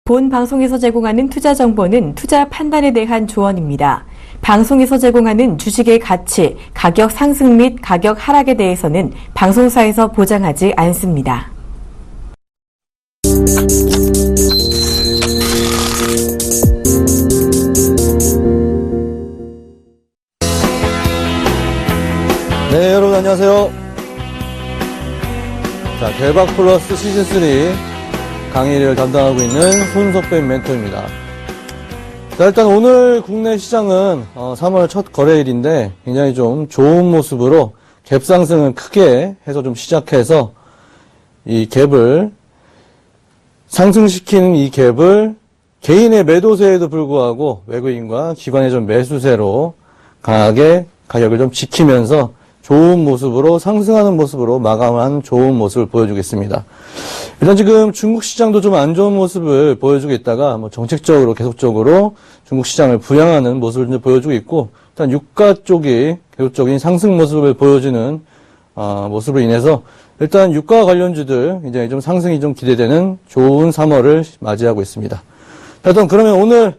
본 방송에서 제공하는 투자 정보는 투자 판단에 대한 조언입니다. 방송에서 제공하는 주식의 가치, 가격 상승 및 가격 하락에 대해서는 방송사에서 보장하지 않습니다. 네, 여러분 안녕하세요. 자, 대박 플러스 시즌3 강의를 담당하고 있는 손석배 멘토입니다. 자, 일단 오늘 국내 시장은 3월 첫 거래일인데 굉장히 좀 좋은 모습으로 갭 상승을 크게 해서 좀 시작해서 이 갭을 상승시키는 이 갭을 개인의 매도세에도 불구하고 외국인과 기관의 좀 매수세로 강하게 가격을 좀 지키면서 좋은 모습으로 상승하는 모습으로 마감한 좋은 모습을 보여주겠습니다. 일단 지금 중국 시장도 좀 안 좋은 모습을 보여주고 있다가 뭐 정책적으로 계속적으로 중국 시장을 부양하는 모습을 이제 보여주고 있고, 일단 유가 쪽이 계속적인 상승 모습을 보여주는 모습으로 인해서 일단 유가 관련주들 굉장히 좀 상승이 좀 기대되는 좋은 3월을 맞이하고 있습니다. 일단 그러면 오늘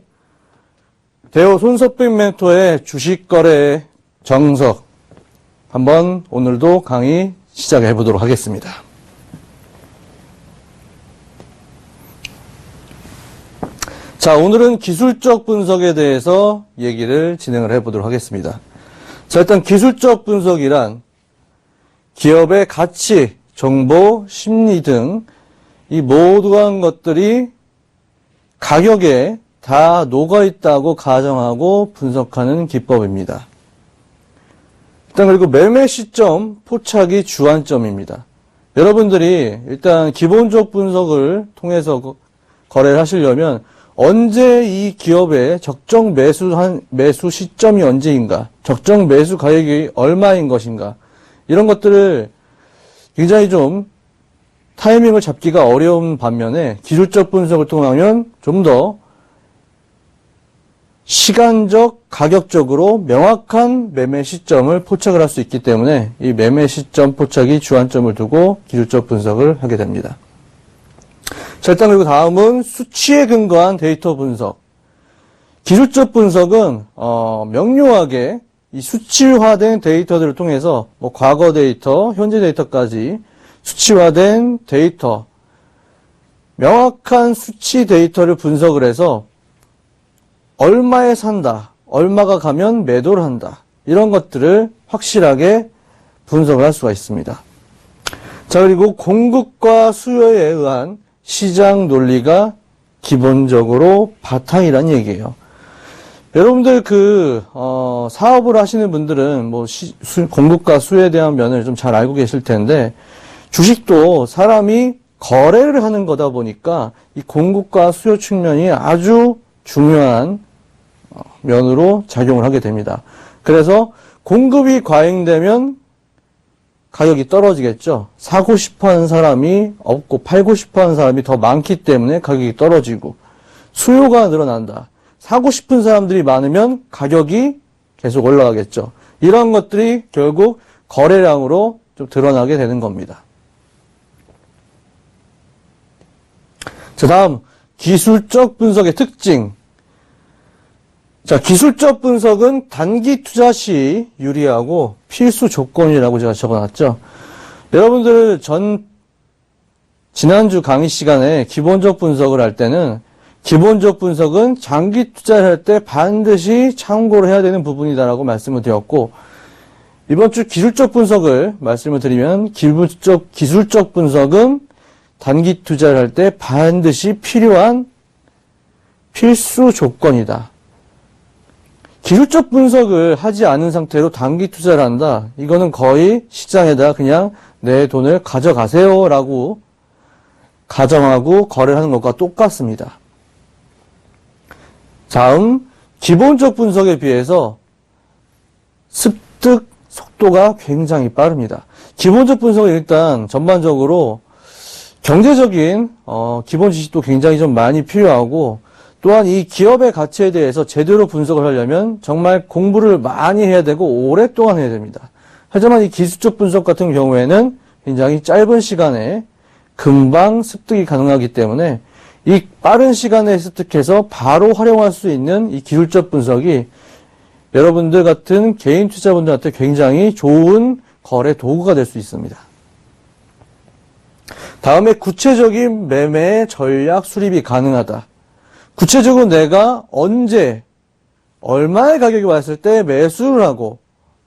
대호 손석백 멘토의 주식 거래 정석 한번 오늘도 강의 시작해 보도록 하겠습니다. 자, 오늘은 기술적 분석에 대해서 얘기를 진행을 해 보도록 하겠습니다. 자, 일단 기술적 분석이란 기업의 가치, 정보, 심리 등 이 모두한 것들이 가격에 다 녹아 있다고 가정하고 분석하는 기법입니다. 일단 그리고 매매 시점, 포착이 주안점입니다. 여러분들이 일단 기본적 분석을 통해서 거래를 하시려면 언제 이 기업의 적정 매수 시점이 언제인가, 적정 매수 가격이 얼마인 것인가, 이런 것들을 굉장히 좀 타이밍을 잡기가 어려운 반면에 기술적 분석을 통하면 좀 더 시간적, 가격적으로 명확한 매매 시점을 포착을 할 수 있기 때문에 이 매매 시점 포착이 주안점을 두고 기술적 분석을 하게 됩니다. 자, 일단 그리고 다음은 수치에 근거한 데이터 분석. 기술적 분석은 명료하게 이 수치화된 데이터들을 통해서 뭐 과거 데이터, 현재 데이터까지 수치화된 데이터, 명확한 수치 데이터를 분석을 해서 얼마에 산다, 얼마가 가면 매도를 한다, 이런 것들을 확실하게 분석을 할 수가 있습니다. 자, 그리고 공급과 수요에 의한 시장 논리가 기본적으로 바탕이란 얘기예요. 여러분들 사업을 하시는 분들은 뭐 공급과 수요에 대한 면을 좀 잘 알고 계실 텐데, 주식도 사람이 거래를 하는 거다 보니까 이 공급과 수요 측면이 아주 중요한 면으로 작용을 하게 됩니다. 그래서 공급이 과잉되면 가격이 떨어지겠죠. 사고 싶어 하는 사람이 없고 팔고 싶어 하는 사람이 더 많기 때문에 가격이 떨어지고, 수요가 늘어난다, 사고 싶은 사람들이 많으면 가격이 계속 올라가겠죠. 이런 것들이 결국 거래량으로 좀 드러나게 되는 겁니다. 자, 다음 기술적 분석의 특징. 자, 기술적 분석은 단기 투자 시 유리하고 필수 조건이라고 제가 적어놨죠. 여러분들 지난주 강의 시간에 기본적 분석을 할 때는 기본적 분석은 장기 투자를 할 때 반드시 참고를 해야 되는 부분이다라고 말씀을 드렸고, 이번 주 기술적 분석을 말씀을 드리면 기술적 분석은 단기 투자를 할 때 반드시 필요한 필수 조건이다. 기술적 분석을 하지 않은 상태로 단기 투자를 한다. 이거는 거의 시장에다 그냥 내 돈을 가져가세요 라고 가정하고 거래를 하는 것과 똑같습니다. 다음, 기본적 분석에 비해서 습득 속도가 굉장히 빠릅니다. 기본적 분석은 일단 전반적으로 경제적인 기본 지식도 굉장히 좀 많이 필요하고, 또한 이 기업의 가치에 대해서 제대로 분석을 하려면 정말 공부를 많이 해야 되고 오랫동안 해야 됩니다. 하지만 이 기술적 분석 같은 경우에는 굉장히 짧은 시간에 금방 습득이 가능하기 때문에 이 빠른 시간에 습득해서 바로 활용할 수 있는 이 기술적 분석이 여러분들 같은 개인 투자분들한테 굉장히 좋은 거래 도구가 될 수 있습니다. 다음에 구체적인 매매 전략 수립이 가능하다. 구체적으로 내가 언제 얼마의 가격이 왔을 때 매수를 하고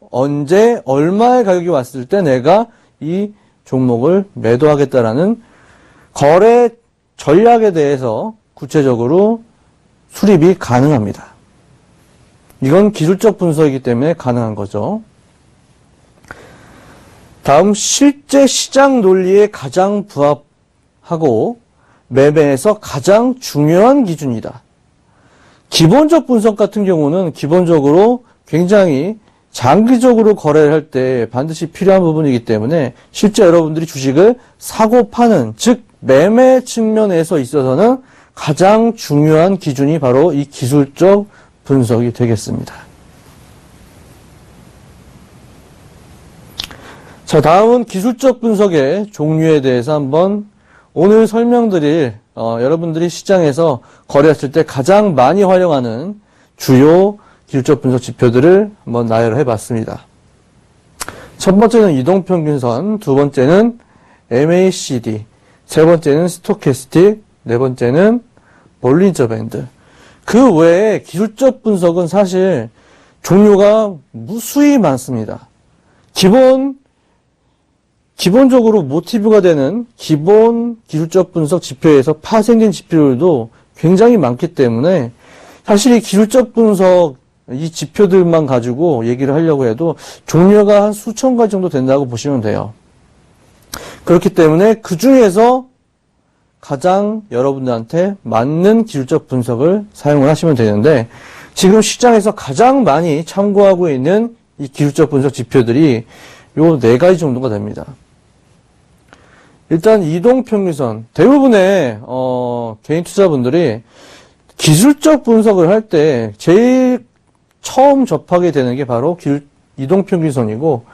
언제 얼마의 가격이 왔을 때 내가 이 종목을 매도하겠다라는 거래 전략에 대해서 구체적으로 수립이 가능합니다. 이건 기술적 분석이기 때문에 가능한 거죠. 다음, 실제 시장 논리에 가장 부합하고 매매에서 가장 중요한 기준이다. 기본적 분석 같은 경우는 기본적으로 굉장히 장기적으로 거래를 할 때 반드시 필요한 부분이기 때문에 실제 여러분들이 주식을 사고 파는, 즉 매매 측면에서 있어서는 가장 중요한 기준이 바로 이 기술적 분석이 되겠습니다. 자, 다음은 기술적 분석의 종류에 대해서 한번 오늘 설명드릴 여러분들이 시장에서 거래했을 때 가장 많이 활용하는 주요 기술적 분석 지표들을 한번 나열해 봤습니다. 첫 번째는 이동평균선, 두 번째는 MACD, 세 번째는 스토캐스틱, 네 번째는 볼린저 밴드. 그 외에 기술적 분석은 사실 종류가 무수히 많습니다. 기본적으로 모티브가 되는 기본 기술적 분석 지표에서 파생된 지표들도 굉장히 많기 때문에 사실 이 기술적 분석 이 지표들만 가지고 얘기를 하려고 해도 종류가 한 수천 가지 정도 된다고 보시면 돼요. 그렇기 때문에 그 중에서 가장 여러분들한테 맞는 기술적 분석을 사용을 하시면 되는데 지금 시장에서 가장 많이 참고하고 있는 이 기술적 분석 지표들이 요 4가지 정도가 됩니다. 일단 이동평균선, 대부분의 개인 투자분들이 기술적 분석을 할 때 제일 처음 접하게 되는 게 바로 이동평균선이고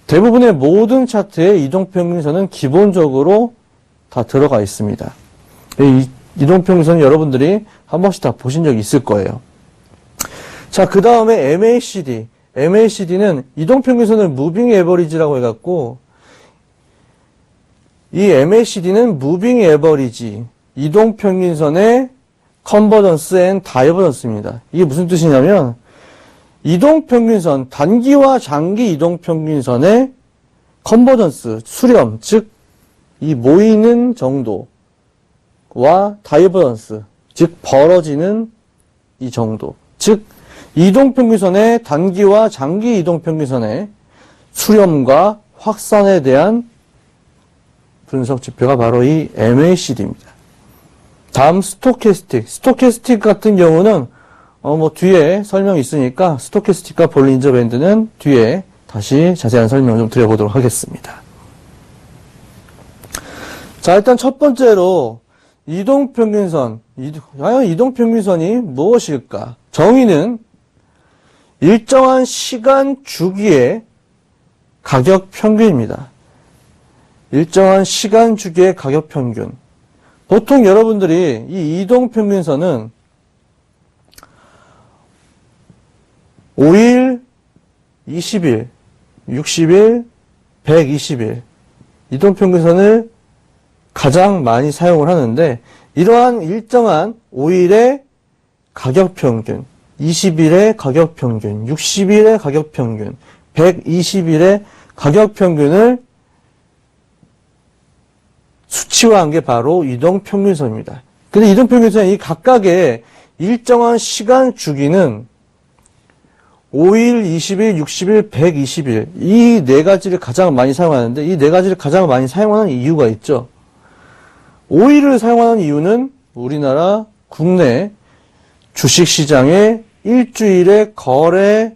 대부분의 모든 차트에 이동평균선은 기본적으로 다 들어가 있습니다. 이 이동평균선 여러분들이 한 번씩 다 보신 적이 있을 거예요. 자, 그 다음에 MACD. MACD는 이동평균선을 무빙 에버리지라고 해갖고 이 MACD는 무빙 에버리지, 이동평균선의 컨버전스 앤 다이버전스입니다. 이게 무슨 뜻이냐면 이동평균선, 단기와 장기 이동평균선의 컨버전스, 수렴, 즉 이 모이는 정도와 다이버전스, 즉 벌어지는 이 정도, 즉 이동평균선의 단기와 장기 이동평균선의 수렴과 확산에 대한 분석 지표가 바로 이 MACD입니다. 다음 스토캐스틱. 스토캐스틱 같은 경우는 뒤에 설명이 있으니까 스토캐스틱과 볼린저 밴드는 뒤에 다시 자세한 설명 좀 드려보도록 하겠습니다. 자, 일단 첫 번째로 이동평균선. 과연 이동평균선이 무엇일까? 정의는 일정한 시간 주기의 가격 평균입니다. 일정한 시간 주기의 가격 평균. 보통 여러분들이 이 이동평균선은 5일, 20일, 60일, 120일 이동평균선을 가장 많이 사용을 하는데 이러한 일정한 5일의 가격 평균, 20일의 가격 평균, 60일의 가격 평균, 120일의 가격 평균을 수치화한 게 바로 이동평균선입니다. 근데 이동평균선의 이 각각의 일정한 시간 주기는 5일, 20일, 60일, 120일 이 4가지를 가장 많이 사용하는데 이 4가지를 가장 많이 사용하는 이유가 있죠. 5일을 사용하는 이유는 우리나라 국내 주식시장에 일주일에 거래할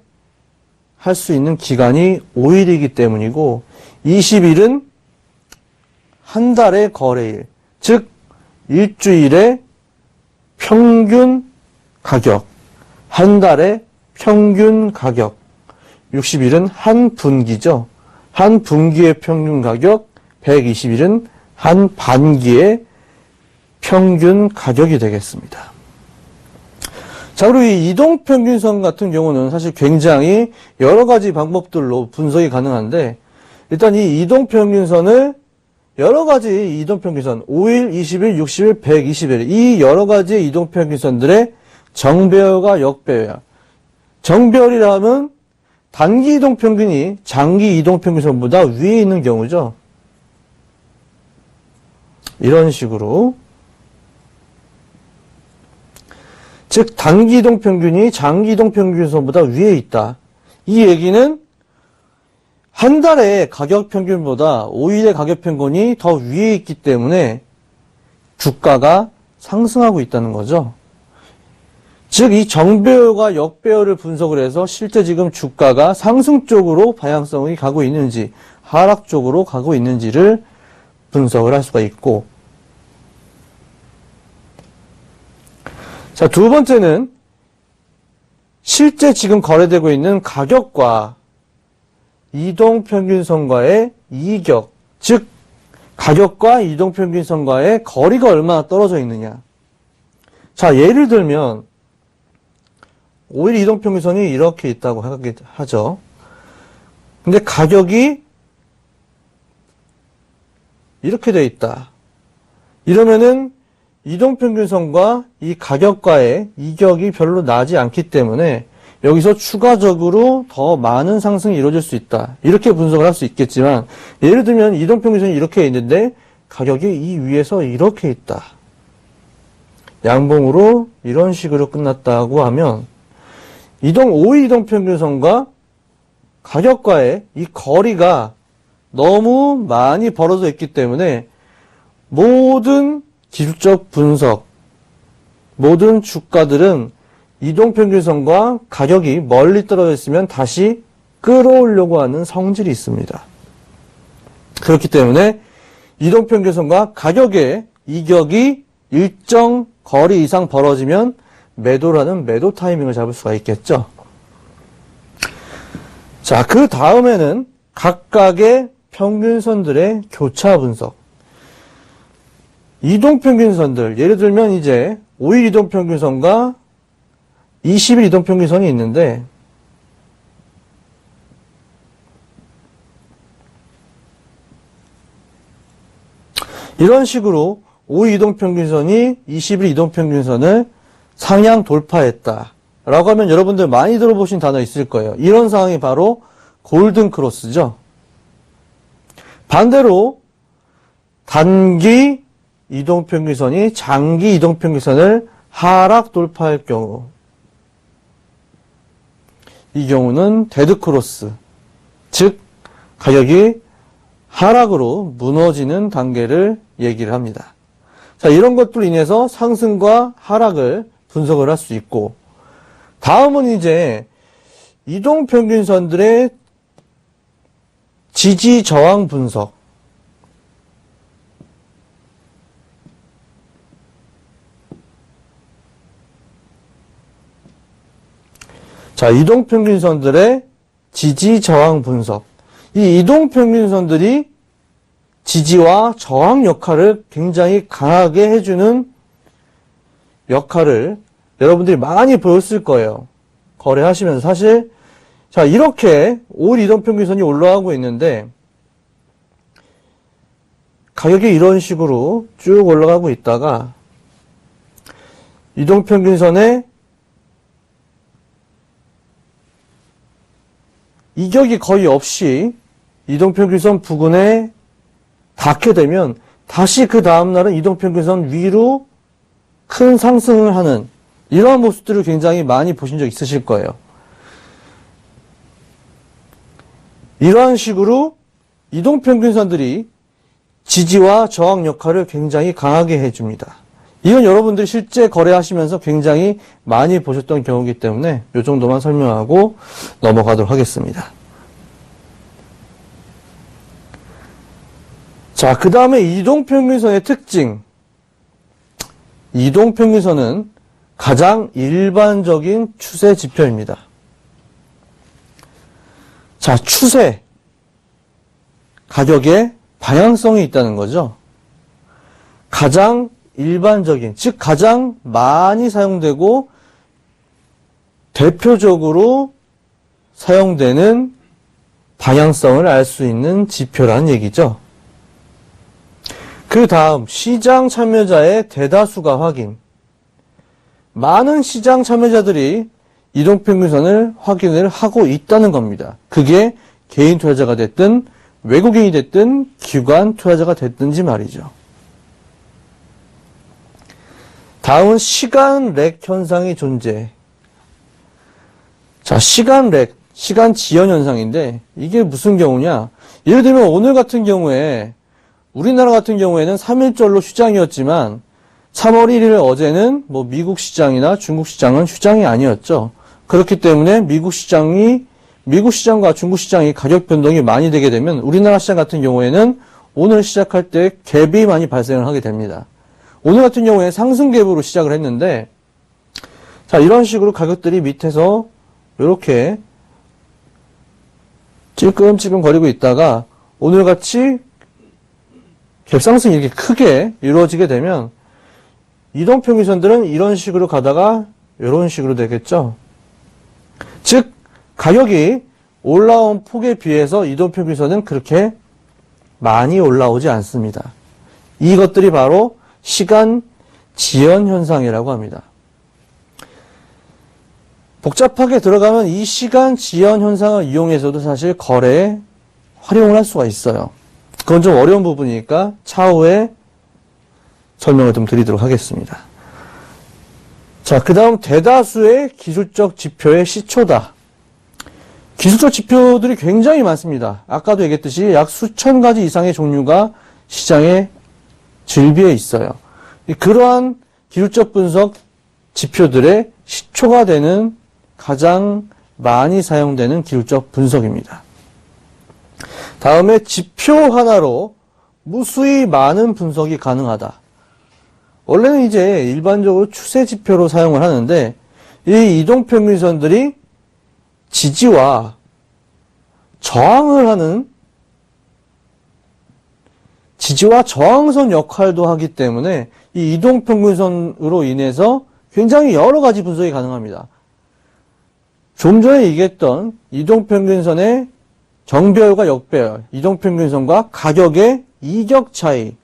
수 있는 기간이 5일이기 때문이고 20일은 한 달의 거래일, 즉 일주일의 평균 가격, 한 달의 평균 가격, 60일은 한 분기죠. 한 분기의 평균 가격, 120일은 한 반기의 평균 가격이 되겠습니다. 자, 그리고 이 이동평균선 같은 경우는 사실 굉장히 여러 가지 방법들로 분석이 가능한데, 일단 이 이동평균선을 여러 가지 이동평균선, 5일, 20일, 60일, 120일, 이 여러 가지 이동평균선들의 정배열과 역배열. 정배열이라면 단기 이동평균이 장기 이동평균선보다 위에 있는 경우죠. 이런 식으로. 즉, 단기 이동평균이 장기 이동평균선보다 위에 있다. 이 얘기는 한 달의 가격 평균보다 5일의 가격 평균이 더 위에 있기 때문에 주가가 상승하고 있다는 거죠. 즉, 이 정배열과 역배열을 분석을 해서 실제 지금 주가가 상승 쪽으로 방향성이 가고 있는지, 하락 쪽으로 가고 있는지를 분석을 할 수가 있고, 자, 두 번째는 실제 지금 거래되고 있는 가격과 이동평균선과의 이격, 즉 가격과 이동평균선과의 거리가 얼마나 떨어져 있느냐. 자, 예를 들면 5일 이동평균선이 이렇게 있다고 하죠. 근데 가격이 이렇게 돼 있다. 이러면은 이동평균선과 이 가격과의 이격이 별로 나지 않기 때문에 여기서 추가적으로 더 많은 상승이 이루어질 수 있다. 이렇게 분석을 할 수 있겠지만, 예를 들면 이동평균선이 이렇게 있는데 가격이 이 위에서 이렇게 있다. 양봉으로 이런 식으로 끝났다고 하면 5일 이동평균선과 가격과의 이 거리가 너무 많이 벌어져 있기 때문에 모든 기술적 분석, 모든 주가들은 이동평균선과 가격이 멀리 떨어져 있으면 다시 끌어오려고 하는 성질이 있습니다. 그렇기 때문에 이동평균선과 가격의 이격이 일정 거리 이상 벌어지면 매도라는 매도 타이밍을 잡을 수가 있겠죠. 자, 그 다음에는 각각의 평균선들의 교차 분석. 이동평균선들, 예를 들면 이제 5일 이동평균선과 20일 이동평균선이 있는데, 이런 식으로 5일 이동평균선이 20일 이동평균선을 상향 돌파했다 라고 하면 여러분들 많이 들어보신 단어 있을 거예요. 이런 상황이 바로 골든 크로스죠. 반대로 단기 이동평균선이 장기 이동평균선을 하락 돌파할 경우, 이 경우는 데드 크로스, 즉 가격이 하락으로 무너지는 단계를 얘기를 합니다. 자, 이런 것들로 인해서 상승과 하락을 분석을 할 수 있고, 다음은 이제 이동평균선들의 지지 저항 분석. 자, 이동평균선들의 지지 저항 분석. 이 이동평균선들이 지지와 저항 역할을 굉장히 강하게 해주는 역할을 여러분들이 많이 보였을 거예요. 거래하시면서. 사실 자, 이렇게 5일 이동평균선이 올라가고 있는데 가격이 이런 식으로 쭉 올라가고 있다가 이동평균선에 이격이 거의 없이 이동평균선 부근에 닿게 되면 다시 그 다음날은 이동평균선 위로 큰 상승을 하는 이러한 모습들을 굉장히 많이 보신 적 있으실 거예요. 이러한 식으로 이동평균선들이 지지와 저항 역할을 굉장히 강하게 해줍니다. 이건 여러분들이 실제 거래하시면서 굉장히 많이 보셨던 경우이기 때문에 이 정도만 설명하고 넘어가도록 하겠습니다. 자, 그 다음에 이동평균선의 특징. 이동평균선은 가장 일반적인 추세 지표입니다. 자, 추세. 가격에 방향성이 있다는 거죠. 가장 일반적인, 즉 가장 많이 사용되고 대표적으로 사용되는 방향성을 알 수 있는 지표라는 얘기죠. 그 다음 시장 참여자의 대다수가 확인. 많은 시장 참여자들이 이동평균선을 확인을 하고 있다는 겁니다. 그게 개인 투자자가 됐든 외국인이 됐든 기관 투자자가 됐든지 말이죠. 다음은 시간 렉 현상의 존재. 자, 시간 렉, 시간 지연 현상인데 이게 무슨 경우냐? 예를 들면 오늘 같은 경우에 우리나라 같은 경우에는 3일절로 휴장이었지만 3월 1일 어제는 뭐 미국 시장이나 중국 시장은 휴장이 아니었죠. 그렇기 때문에 미국 시장과 중국 시장이 가격 변동이 많이 되게 되면 우리나라 시장 같은 경우에는 오늘 시작할 때 갭이 많이 발생을 하게 됩니다. 오늘 같은 경우에 상승 갭으로 시작을 했는데, 자, 이런 식으로 가격들이 밑에서 이렇게 찔끔찔끔 거리고 있다가 오늘 같이 갭 상승이 이렇게 크게 이루어지게 되면 이동평균선들은 이런 식으로 가다가 이런 식으로 되겠죠. 즉 가격이 올라온 폭에 비해서 이동평균선은 그렇게 많이 올라오지 않습니다. 이것들이 바로 시간 지연 현상이라고 합니다. 복잡하게 들어가면 이 시간 지연 현상을 이용해서도 사실 거래에 활용을 할 수가 있어요. 그건 좀 어려운 부분이니까 차후에 설명을 좀 드리도록 하겠습니다. 자, 그 다음 대다수의 기술적 지표의 시초다. 기술적 지표들이 굉장히 많습니다. 아까도 얘기했듯이 약 수천 가지 이상의 종류가 시장에 즐비해 있어요. 그러한 기술적 분석 지표들의 시초가 되는 가장 많이 사용되는 기술적 분석입니다. 다음에 지표 하나로 무수히 많은 분석이 가능하다. 원래는 이제 일반적으로 추세 지표로 사용을 하는데 이 이동평균선들이 지지와 저항을 하는 지지와 저항선 역할도 하기 때문에 이 이동평균선으로 인해서 굉장히 여러 가지 분석이 가능합니다. 좀 전에 얘기했던 이동평균선의 정배열과 역배열, 이동평균선과 가격의 이격 차이,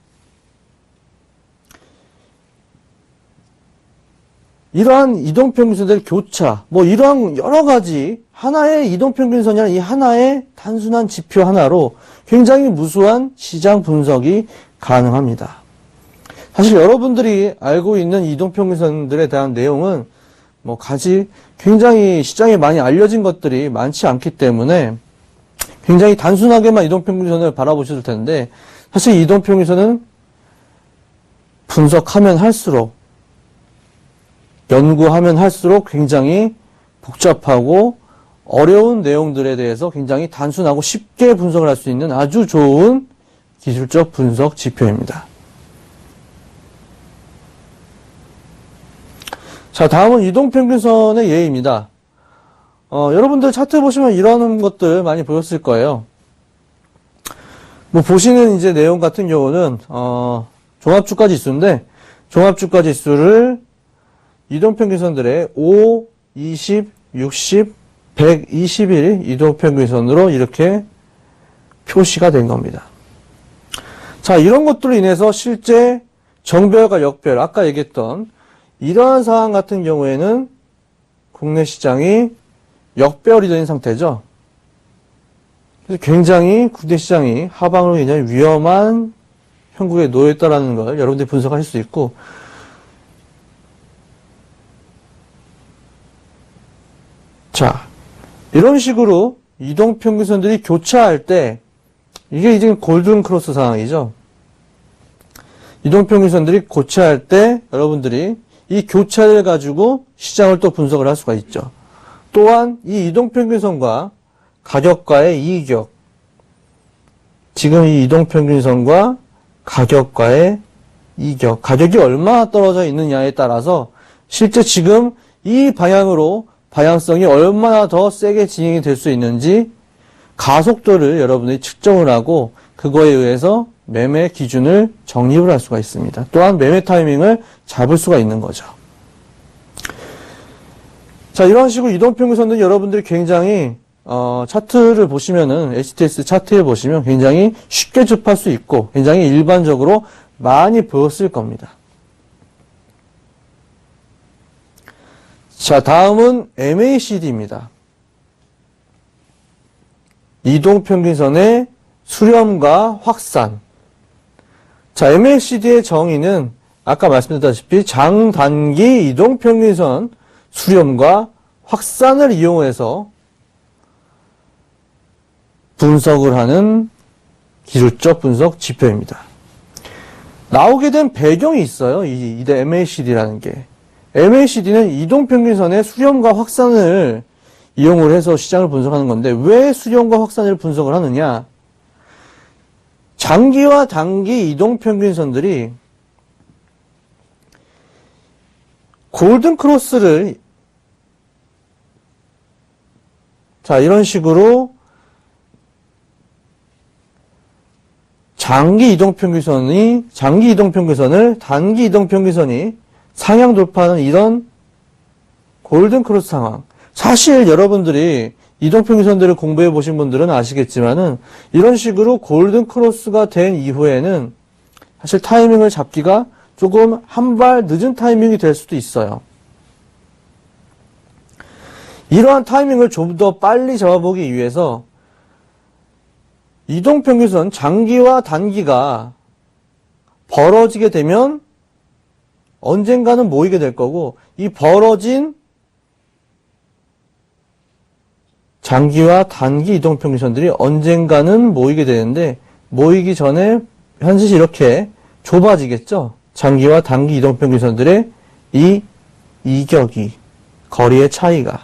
이러한 이동평균선들 교차, 뭐 이러한 여러 가지 하나의 이동평균선이라는 이 하나의 단순한 지표 하나로 굉장히 무수한 시장 분석이 가능합니다. 사실 여러분들이 알고 있는 이동평균선들에 대한 내용은 뭐 굉장히 시장에 많이 알려진 것들이 많지 않기 때문에 굉장히 단순하게만 이동평균선을 바라보셔도 되는데 사실 이동평균선은 분석하면 할수록 연구하면 할수록 굉장히 복잡하고 어려운 내용들에 대해서 굉장히 단순하고 쉽게 분석을 할 수 있는 아주 좋은 기술적 분석 지표입니다. 자, 다음은 이동평균선의 예입니다. 여러분들 차트 보시면 이런 것들 많이 보셨을 거예요. 뭐 보시는 이제 내용 같은 경우는 종합주가 지수인데 종합주가 지수를 이동평균선들의 5, 20, 60, 121 이동평균선으로 이렇게 표시가 된 겁니다. 자, 이런 것들로 인해서 실제 정배열과 역배열, 아까 얘기했던 이러한 상황 같은 경우에는 국내 시장이 역배열이 된 상태죠. 그래서 굉장히 국내 시장이 하방으로 굉장히 위험한 형국에 놓여 있다는 걸 여러분들이 분석하실 수 있고, 자, 이런 식으로 이동평균선들이 교차할 때 이게 이제 골든 크로스 상황이죠. 이동평균선들이 교차할 때 여러분들이 이 교차를 가지고 시장을 또 분석을 할 수가 있죠. 또한 이 이동평균선과 가격과의 이격, 지금 이 이동평균선과 가격과의 이격, 가격이 얼마나 떨어져 있느냐에 따라서 실제 지금 이 방향으로 방향성이 얼마나 더 세게 진행이 될 수 있는지 가속도를 여러분들이 측정을 하고 그거에 의해서 매매 기준을 정립을 할 수가 있습니다. 또한 매매 타이밍을 잡을 수가 있는 거죠. 자, 이런 식으로 이동평균선은 여러분들이 굉장히 차트를 보시면은 HTS 차트에 보시면 굉장히 쉽게 접할 수 있고 굉장히 일반적으로 많이 보였을 겁니다. 자, 다음은 MACD입니다. 이동평균선의 수렴과 확산. 자, MACD의 정의는 아까 말씀드렸다시피 장단기 이동평균선 수렴과 확산을 이용해서 분석을 하는 기술적 분석 지표입니다. 나오게 된 배경이 있어요. 이 MACD라는 게. MACD는 이동평균선의 수렴과 확산을 이용을 해서 시장을 분석하는 건데 왜 수렴과 확산을 분석을 하느냐? 장기와 단기 이동평균선들이 골든 크로스를 자, 이런 식으로 장기 이동평균선을 단기 이동평균선이 상향 돌파하는 이런 골든 크로스 상황. 사실 여러분들이 이동평균선들을 공부해 보신 분들은 아시겠지만은 이런 식으로 골든 크로스가 된 이후에는 사실 타이밍을 잡기가 조금 한 발 늦은 타이밍이 될 수도 있어요. 이러한 타이밍을 좀 더 빨리 잡아보기 위해서 이동평균선 장기와 단기가 벌어지게 되면 언젠가는 모이게 될 거고 이 벌어진 장기와 단기 이동평균선들이 언젠가는 모이게 되는데 모이기 전에 현실이 이렇게 좁아지겠죠. 장기와 단기 이동평균선들의 이 이격이 거리의 차이가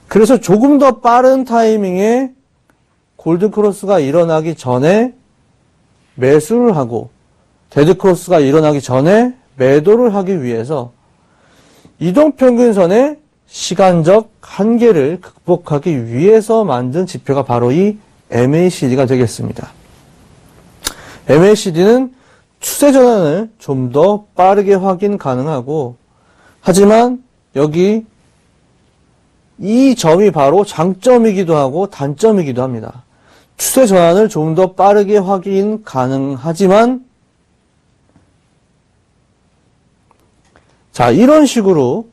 그래서 조금 더 빠른 타이밍에 골든크로스가 일어나기 전에 매수를 하고 데드크로스가 일어나기 전에 매도를 하기 위해서 이동평균선의 시간적 한계를 극복하기 위해서 만든 지표가 바로 이 MACD가 되겠습니다. MACD는 추세 전환을 좀 더 빠르게 확인 가능하고 하지만 여기 이 점이 바로 장점이기도 하고 단점이기도 합니다. 추세 전환을 좀 더 빠르게 확인 가능하지만 자, 이런 식으로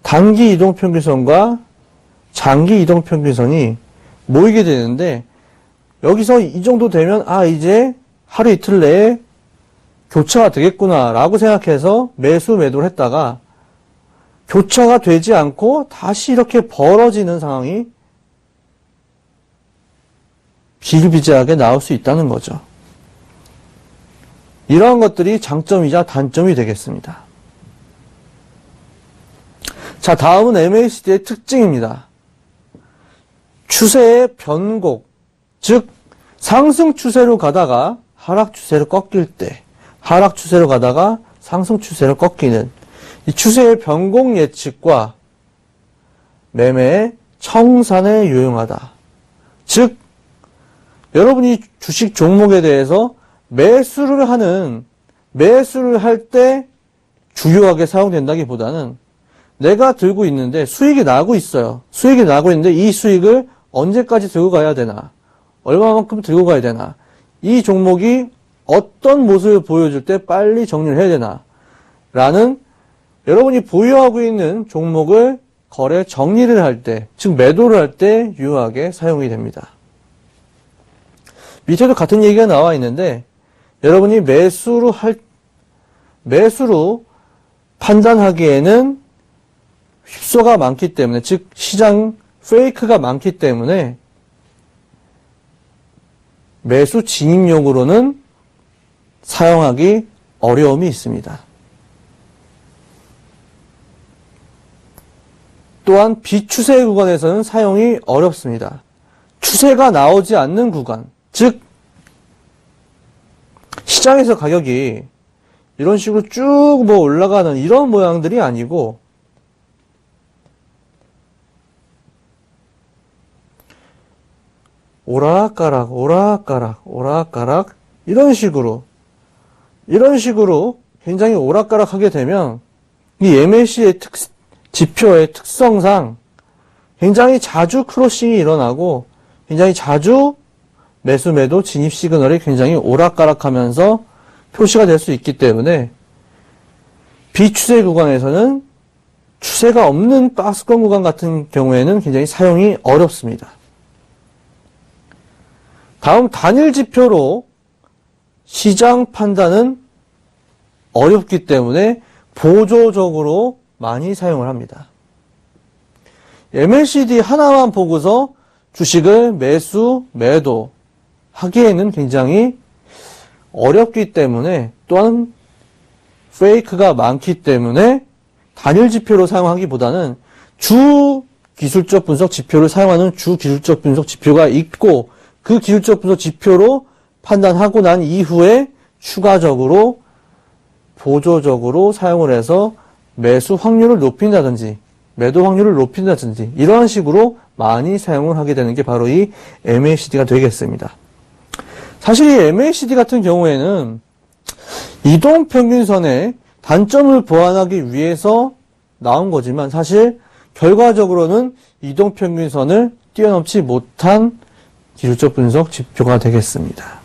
단기 이동평균선과 장기 이동평균선이 모이게 되는데 여기서 이 정도 되면 이제 하루 이틀 내에 교차가 되겠구나 라고 생각해서 매수 매도를 했다가 교차가 되지 않고 다시 이렇게 벌어지는 상황이 비일비재하게 나올 수 있다는 거죠. 이러한 것들이 장점이자 단점이 되겠습니다. 자, 다음은 MACD의 특징입니다. 추세의 변곡, 즉 상승 추세로 가다가 하락 추세로 꺾일 때, 하락 추세로 가다가 상승 추세로 꺾이는 이 추세의 변곡 예측과 매매의 청산에 유용하다. 즉 여러분이 주식 종목에 대해서 매수를 할 때 주요하게 사용된다기보다는 내가 들고 있는데 수익이 나고 있어요. 수익이 나고 있는데 이 수익을 언제까지 들고 가야 되나? 얼마만큼 들고 가야 되나? 이 종목이 어떤 모습을 보여줄 때 빨리 정리를 해야 되나? 라는 여러분이 보유하고 있는 종목을 거래 정리를 할 때, 즉 매도를 할 때 유효하게 사용이 됩니다. 밑에도 같은 얘기가 나와 있는데 여러분이 매수로 판단하기에는 휩소가 많기 때문에, 즉 시장 페이크가 많기 때문에 매수 진입용으로는 사용하기 어려움이 있습니다. 또한 비추세 구간에서는 사용이 어렵습니다. 추세가 나오지 않는 구간, 즉 시장에서 가격이 이런 식으로 쭉 올라가는 이런 모양들이 아니고 오락가락, 오락가락, 오락가락, 이런 식으로 굉장히 오락가락 하게 되면 이 MACD의 지표의 특성상 굉장히 자주 크로싱이 일어나고 굉장히 자주 매수 매도 진입 시그널이 굉장히 오락가락 하면서 표시가 될 수 있기 때문에 비추세 구간에서는 추세가 없는 박스권 구간 같은 경우에는 굉장히 사용이 어렵습니다. 다음 단일 지표로 시장 판단은 어렵기 때문에 보조적으로 많이 사용을 합니다. MACD 하나만 보고서 주식을 매수, 매도 하기에는 굉장히 어렵기 때문에 또한 페이크가 많기 때문에 단일 지표로 사용하기보다는 주 기술적 분석 지표를 사용하는 주 기술적 분석 지표가 있고 그 기술적 분석 지표로 판단하고 난 이후에 추가적으로 보조적으로 사용을 해서 매수 확률을 높인다든지 매도 확률을 높인다든지 이러한 식으로 많이 사용을 하게 되는 게 바로 이 MACD가 되겠습니다. 사실 이 MACD 같은 경우에는 이동평균선의 단점을 보완하기 위해서 나온 거지만 사실 결과적으로는 이동평균선을 뛰어넘지 못한 기술적 분석 지표가 되겠습니다.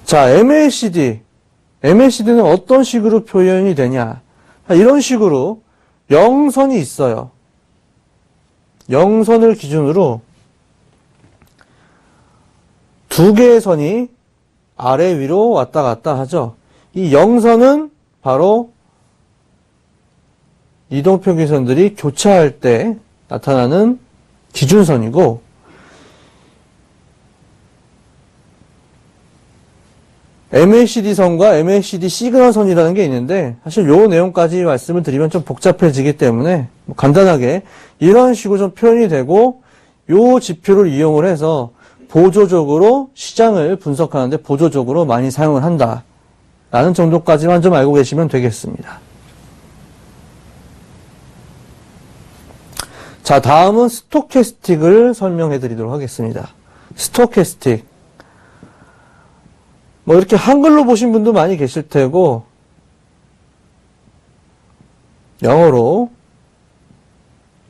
자, MACD는 어떤 식으로 표현이 되냐? 이런 식으로 영선이 있어요. 영선을 기준으로 두 개의 선이 아래 위로 왔다 갔다 하죠. 이 영선은 바로 이동평균선들이 교차할 때 나타나는 기준선이고 MACD 선과 MACD 시그널 선이라는 게 있는데 사실 요 내용까지 말씀을 드리면 좀 복잡해지기 때문에 간단하게 이런 식으로 좀 표현이 되고 요 지표를 이용을 해서 보조적으로 시장을 분석하는데 보조적으로 많이 사용을 한다 라는 정도까지만 좀 알고 계시면 되겠습니다. 자, 다음은 스토캐스틱을 설명해 드리도록 하겠습니다. 스토캐스틱. 뭐 이렇게 한글로 보신 분도 많이 계실 테고 영어로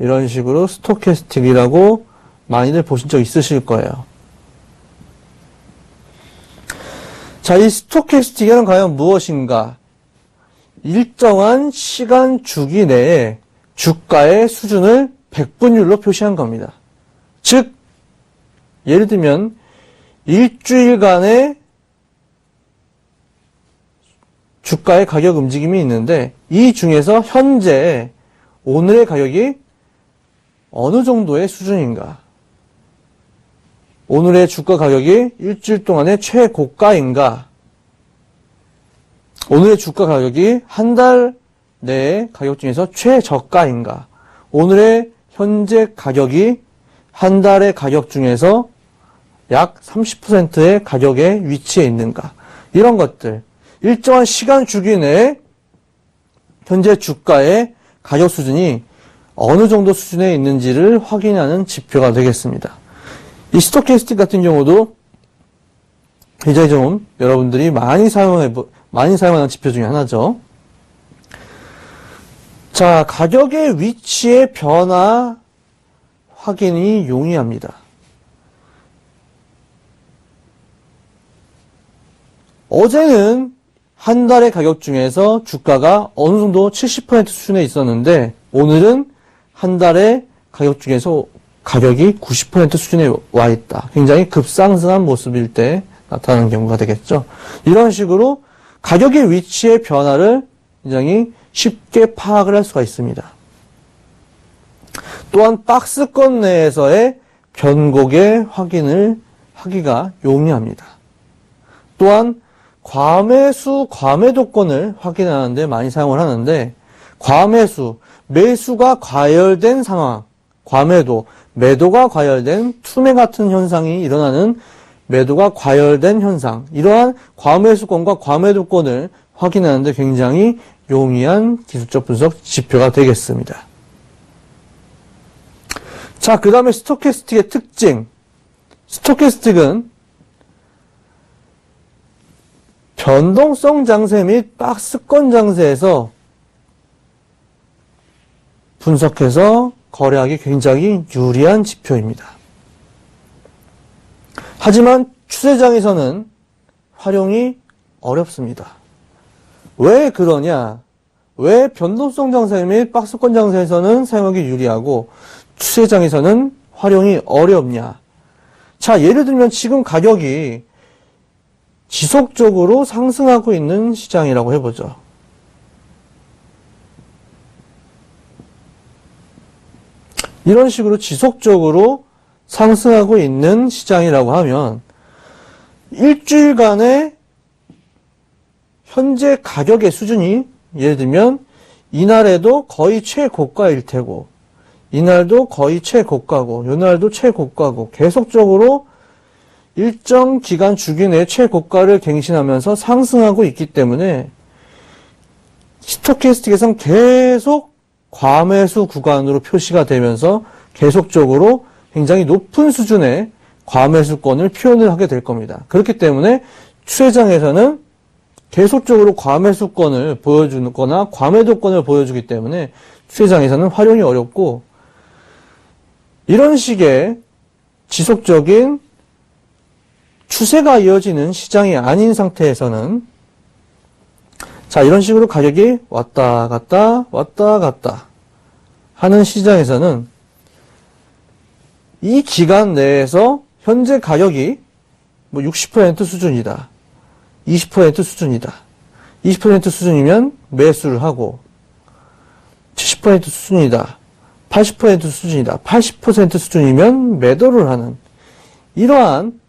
이런 식으로 스토캐스틱이라고 많이들 보신 적 있으실 거예요. 자, 이 스토캐스틱은 과연 무엇인가? 일정한 시간 주기 내에 주가의 수준을 백분율로 표시한 겁니다. 즉, 예를 들면 일주일간의 주가의 가격 움직임이 있는데 이 중에서 현재 오늘의 가격이 어느 정도의 수준인가? 오늘의 주가 가격이 일주일 동안의 최고가인가? 오늘의 주가 가격이 한 달 내의 가격 중에서 최저가인가? 오늘의 현재 가격이 한 달의 가격 중에서 약 30%의 가격에 위치해 있는가? 이런 것들. 일정한 시간 주기 내에 현재 주가의 가격 수준이 어느 정도 수준에 있는지를 확인하는 지표가 되겠습니다. 이 스토캐스틱 같은 경우도 굉장히 좀 여러분들이 많이 사용하는 지표 중에 하나죠. 자, 가격의 위치의 변화 확인이 용이합니다. 어제는 한 달의 가격 중에서 주가가 어느 정도 70% 수준에 있었는데 오늘은 한 달의 가격 중에서 가격이 90% 수준에 와 있다. 굉장히 급상승한 모습일 때 나타나는 경우가 되겠죠. 이런 식으로 가격의 위치의 변화를 굉장히 쉽게 파악을 할 수가 있습니다. 또한 박스권 내에서의 변곡의 확인을 하기가 용이합니다. 또한 과매수, 과매도권을 확인하는데 많이 사용을 하는데 과매수, 매수가 과열된 상황, 과매도, 매도가 과열된 투매 같은 현상이 일어나는 매도가 과열된 현상, 이러한 과매수권과 과매도권을 확인하는데 굉장히 용이한 기술적 분석 지표가 되겠습니다. 자, 그 다음에 스토캐스틱의 특징. 스토캐스틱은 변동성 장세 및 박스권 장세에서 분석해서 거래하기 굉장히 유리한 지표입니다. 하지만 추세장에서는 활용이 어렵습니다. 왜 그러냐? 왜 변동성 장세 및 박스권 장세에서는 사용하기 유리하고 추세장에서는 활용이 어렵냐? 자, 예를 들면 지금 가격이 지속적으로 상승하고 있는 시장이라고 해보죠. 이런 식으로 지속적으로 상승하고 있는 시장이라고 하면 일주일간의 현재 가격의 수준이 예를 들면 이날에도 거의 최고가일 테고 이날도 거의 최고가고 이날도 최고가고 계속적으로 일정 기간 주기 내에 최고가를 갱신하면서 상승하고 있기 때문에 스토캐스틱에서는 계속 과매수 구간으로 표시가 되면서 계속적으로 굉장히 높은 수준의 과매수권을 표현을 하게 될 겁니다. 그렇기 때문에 추세장에서는 계속적으로 과매수권을 보여주거나 과매도권을 보여주기 때문에 추세장에서는 활용이 어렵고 이런 식의 지속적인 추세가 이어지는 시장이 아닌 상태에서는 자, 이런 식으로 가격이 왔다 갔다 하는 시장에서는 이 기간 내에서 현재 가격이 뭐 60% 수준이다. 20% 수준이다. 20% 수준이면 매수를 하고 70% 수준이다. 80% 수준이다. 80% 수준이면 매도를 하는 이러한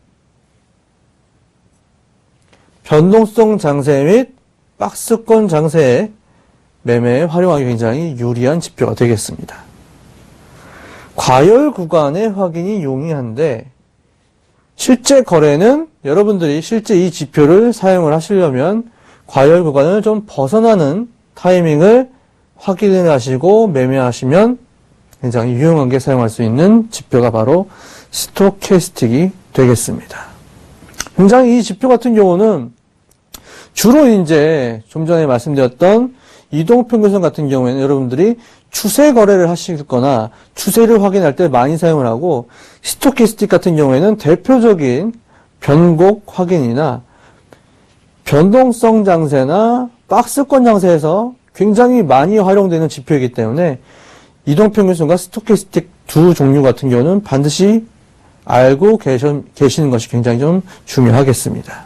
변동성 장세 및 박스권 장세의 매매에 활용하기 굉장히 유리한 지표가 되겠습니다. 과열 구간의 확인이 용이한데 실제 거래는 여러분들이 실제 이 지표를 사용을 하시려면 과열 구간을 좀 벗어나는 타이밍을 확인을 하시고 매매하시면 굉장히 유용하게 사용할 수 있는 지표가 바로 스토캐스틱이 되겠습니다. 굉장히 이 지표 같은 경우는 주로 이제 좀 전에 말씀드렸던 이동평균선 같은 경우에는 여러분들이 추세 거래를 하시거나 추세를 확인할 때 많이 사용을 하고 스토캐스틱 같은 경우에는 대표적인 변곡 확인이나 변동성 장세나 박스권 장세에서 굉장히 많이 활용되는 지표이기 때문에 이동평균선과 스토캐스틱 두 종류 같은 경우는 반드시 알고 계시는 것이 굉장히 좀 중요하겠습니다.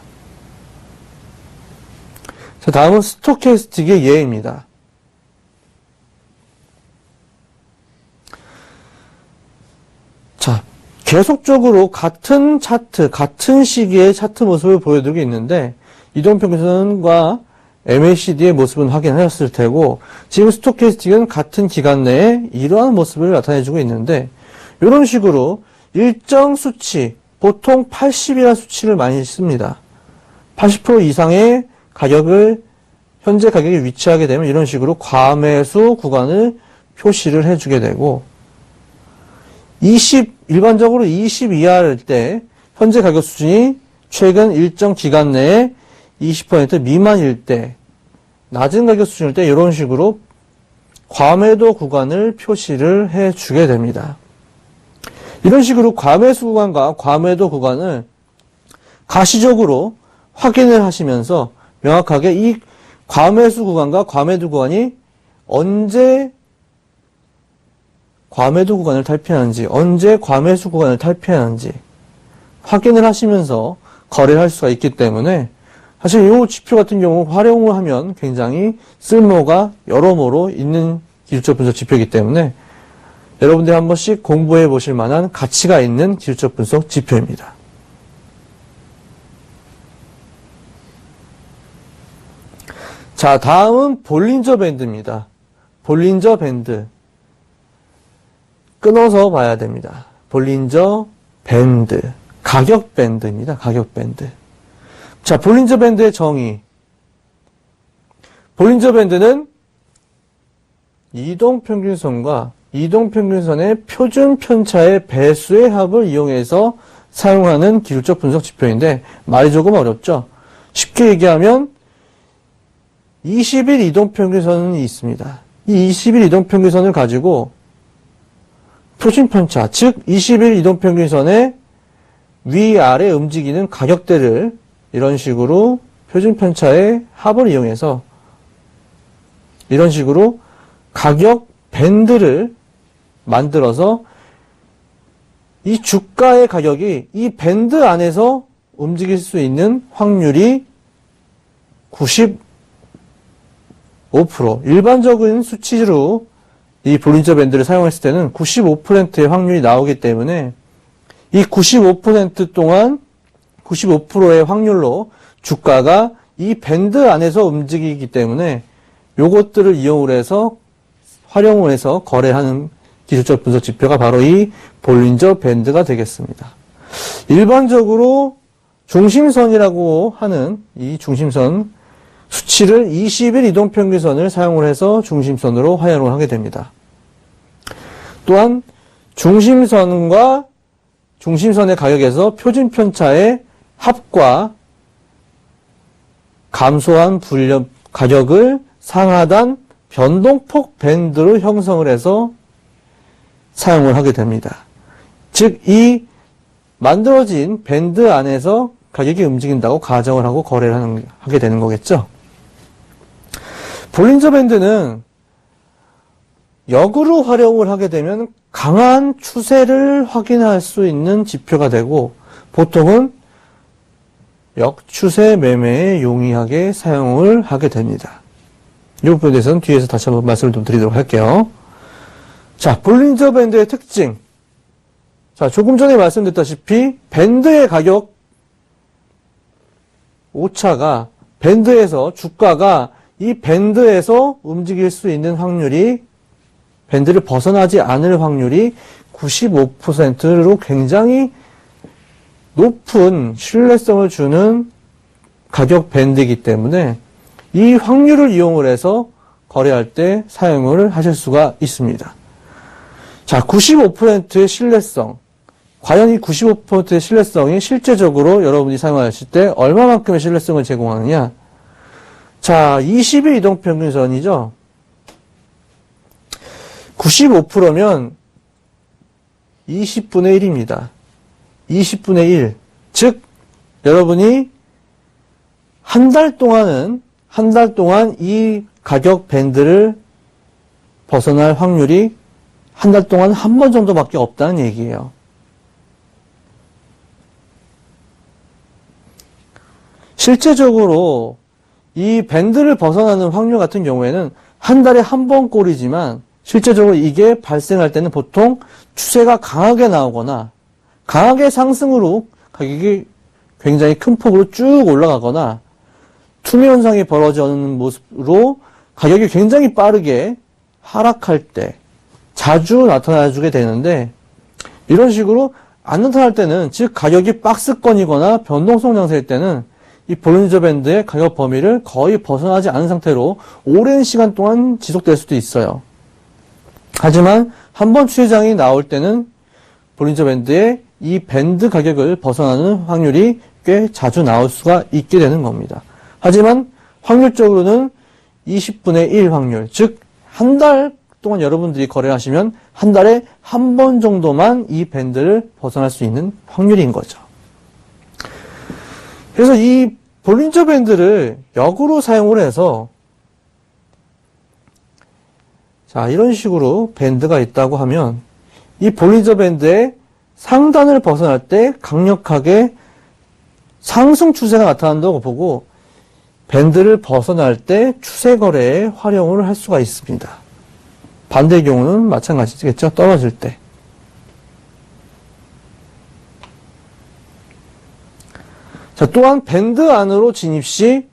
자, 다음은 스토캐스틱의 예입니다. 자, 계속적으로 같은 차트, 같은 시기의 차트 모습을 보여드리고 있는데 이동평균선과 MACD의 모습은 확인하셨을 테고 지금 스토캐스틱은 같은 기간 내에 이러한 모습을 나타내주고 있는데 이런 식으로 일정 수치, 보통 80이라는 수치를 많이 씁니다. 80% 이상의 가격을 현재 가격에 위치하게 되면 이런 식으로 과매수 구간을 표시를 해주게 되고 일반적으로 20 이하일 때 현재 가격 수준이 최근 일정 기간 내에 20% 미만일 때 낮은 가격 수준일 때 이런 식으로 과매도 구간을 표시를 해주게 됩니다. 이런 식으로 과매수 구간과 과매도 구간을 가시적으로 확인을 하시면서 명확하게 이 과매수 구간과 과매도 구간이 언제 과매도 구간을 탈피하는지, 언제 과매수 구간을 탈피하는지 확인을 하시면서 거래를 할 수가 있기 때문에 사실 이 지표 같은 경우 활용을 하면 굉장히 쓸모가 여러모로 있는 기술적 분석 지표이기 때문에 여러분들이 한 번씩 공부해 보실 만한 가치가 있는 기술적 분석 지표입니다. 자, 다음은 볼린저 밴드입니다. 볼린저 밴드. 끊어서 봐야 됩니다. 볼린저 밴드. 가격 밴드입니다. 가격 밴드. 자, 볼린저 밴드의 정의. 볼린저 밴드는 이동평균선과 이동평균선의 표준 편차의 배수의 합을 이용해서 사용하는 기술적 분석 지표인데 말이 조금 어렵죠. 쉽게 얘기하면 20일 이동평균선이 있습니다. 이 20일 이동평균선을 가지고 표준 편차, 즉 20일 이동평균선의 위아래 움직이는 가격대를 이런 식으로 표준 편차의 합을 이용해서 이런 식으로 가격 밴드를 만들어서 이 주가의 가격이 이 밴드 안에서 움직일 수 있는 확률이 95%. 일반적인 수치로 이 볼린저 밴드를 사용했을 때는 95%의 확률이 나오기 때문에 이 95% 동안 95%의 확률로 주가가 이 밴드 안에서 움직이기 때문에 요것들을 이용을 해서 활용을 해서 거래하는 기술적 분석 지표가 바로 이 볼린저 밴드가 되겠습니다. 일반적으로 중심선이라고 하는 이 중심선 수치를 20일 이동평균선을 사용을 해서 중심선으로 활용을 하게 됩니다. 또한 중심선과 중심선의 가격에서 표준 편차의 합과 감소한 가격을 상하단 변동폭 밴드로 형성을 해서 사용을 하게 됩니다. 즉, 이 만들어진 밴드 안에서 가격이 움직인다고 가정을 하고 거래를 하게 되는 거겠죠. 볼린저 밴드는 역으로 활용을 하게 되면 강한 추세를 확인할 수 있는 지표가 되고 보통은 역추세 매매에 용이하게 사용을 하게 됩니다. 이 부분에 대해서는 뒤에서 다시 한번 말씀을 좀 드리도록 할게요. 자, 볼린저 밴드의 특징. 자, 조금 전에 말씀드렸다시피 밴드의 가격 오차가 밴드에서 주가가 이 밴드에서 움직일 수 있는 확률이 밴드를 벗어나지 않을 확률이 95%로 굉장히 높은 신뢰성을 주는 가격 밴드이기 때문에 이 확률을 이용을 해서 거래할 때 사용을 하실 수가 있습니다. 자, 95%의 신뢰성. 과연 이 95%의 신뢰성이 실제적으로 여러분이 사용하실 때 얼마만큼의 신뢰성을 제공하느냐? 자, 20일 이동평균선이죠. 95%면 20분의 1입니다. 20분의 1. 즉, 여러분이 한 달 동안 이 가격 밴드를 벗어날 확률이 한 달 동안 한 번 정도밖에 없다는 얘기예요. 실제적으로 이 밴드를 벗어나는 확률 같은 경우에는 한 달에 한 번 꼴이지만 실제적으로 이게 발생할 때는 보통 추세가 강하게 나오거나 강하게 상승으로 가격이 굉장히 큰 폭으로 쭉 올라가거나 투매 현상이 벌어지는 모습으로 가격이 굉장히 빠르게 하락할 때 자주 나타나주게 되는데 이런 식으로 안 나타날 때는 즉 가격이 박스권이거나 변동성 장세일 때는 이 볼린저 밴드의 가격 범위를 거의 벗어나지 않은 상태로 오랜 시간 동안 지속될 수도 있어요. 하지만 한번 추세장이 나올 때는 볼린저 밴드의 이 밴드 가격을 벗어나는 확률이 꽤 자주 나올 수가 있게 되는 겁니다. 하지만 확률적으로는 20분의 1 확률, 즉 한 달 동안 여러분들이 거래하시면 한 달에 한 번 정도만 이 밴드를 벗어날 수 있는 확률인 거죠. 그래서 이 볼린저 밴드를 역으로 사용을 해서 자, 이런 식으로 밴드가 있다고 하면 이 볼린저 밴드의 상단을 벗어날 때 강력하게 상승 추세가 나타난다고 보고 밴드를 벗어날 때 추세 거래에 활용을 할 수가 있습니다. 반대의 경우는 마찬가지겠죠. 떨어질 때. 자, 또한 밴드 안으로 진입 시